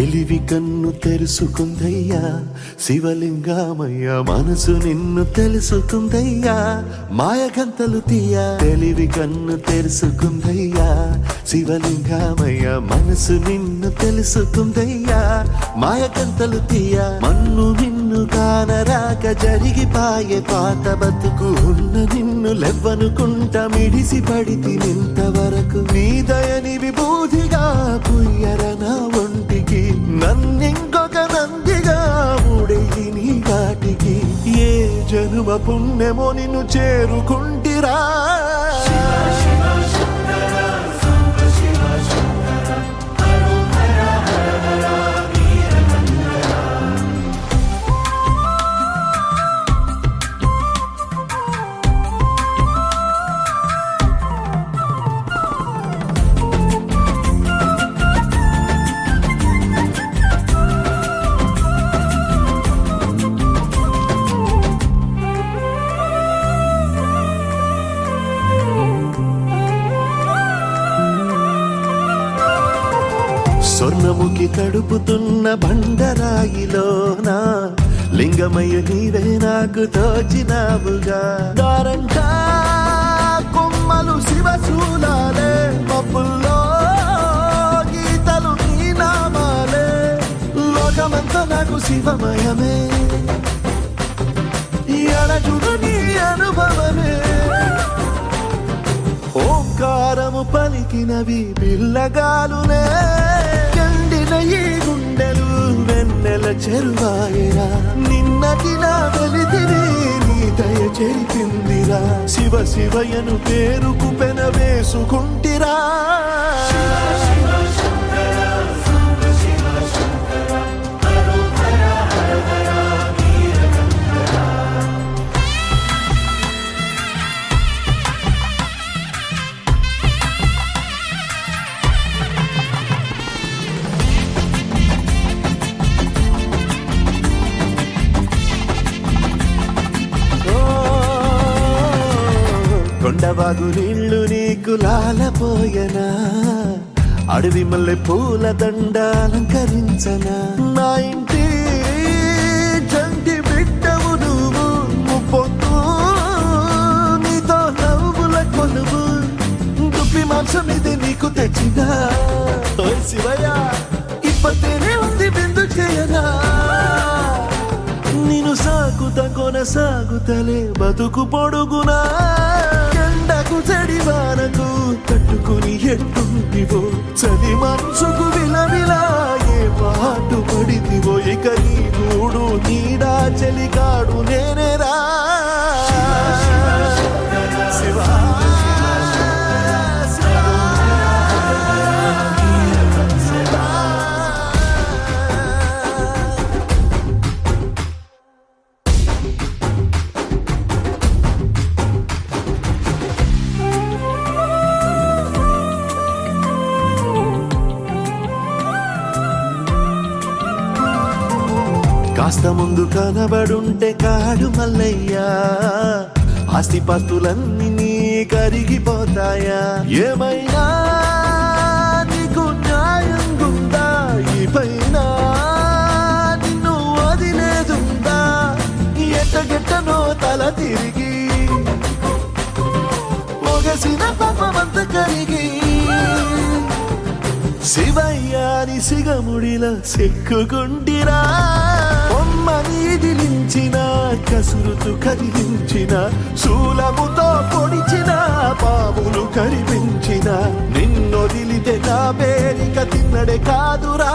తెలివి కన్ను తెరుసుకుందయ్యా శివలింగమయ్య, మనసు నిన్ను తెలుసుకుందయ్యా మాయగంతలు తీయ. తెలివి కన్ను తెరుసుకుందయ్యా శివలింగమయ్య, మనసు నిన్ను తెలుసుకుందయ్యా మాయగంతలు తీయ. మన్ను నిన్ను కానరాక జరిగిపాయే పాత బతుకు, ఉన్న నిన్ను లెవ్వనుకుంటా మిడిసి పడితి నింతవరకు. నీ దయని విభూతిగా పుయ్యరన ఒంటికి, నన్నింకొక నందిగా ముడెయ్యి నీ కాటికి. ఏ జనుమ పుణ్యమో నిన్ను చేరుకుంటిరా. స్వర్ణముఖి తడుపుతున్న బండరాయిలోన లింగమయ్య నీవే నాకు తోచినావుగా. దారంట కొమ్మలు శివశూలాలే, మబ్బుల్లో గీతలు నీ నామాలే. లోకమంతా నాకు శివమయమే, ఎడజుడు నీ అనుభవమే. ఓంకారము పలికినవి పిల్లగాలునే, కండిన ఈ గుండెలు వెన్నెల చెరువాయరా. నిన్నటి నా వెలితిని నీ దయ చెరిపిందిరా. శివ శివయను పేరుకు పెన వేసుకుంటిరా. కొండవాగు నీళ్లు నీకు లాలపోయనా, అడవి మల్లె పూల దండ అలంకరించనా. నా ఇంటి జంటి బిడ్డవు నువ్వు, ముప్పొద్దు నీతో నవ్వుల కొలువు. దుప్పి మాంసం ఇది నీకు తెచ్చినా. ఓ శివయ్య ఇప్పటినే ఉంది బిందు చేయనా. నిన్ను సాగుత కొనసాగుతలే బతుకు పొడుగునా. ఎండకు చడివానకు తట్టుకుని ఎట్టుంటివో, చలి మనసుకు విలవిలా ఏ పాటు పడితివో. ఇక నీ మూడు నీడా చలికాడు నేనేరా. శివా కాస్త ముందు కనబడుంటే కాడు మల్లయ్యా, ఆస్తిపాస్తులన్నీ నీ కరిగిపోతాయా. ఏమైనా నీకు న్యాయం గుందా, ఈ పైన నిన్ను వదిలేదుందా. ఎట్టగెట్టనో తల తిరిగి ఒగసిన పాపమంత కరిగి. శివయ్యాని సిగముడిలా సిక్కుకుంటిరా. నీదిలించిన కసురుతు కదిలించిన, శూలముతో పొడిచిన పాములు కరిపించిన. నిన్నొదిలితే నా పేరిక తిన్నడే కాదురా.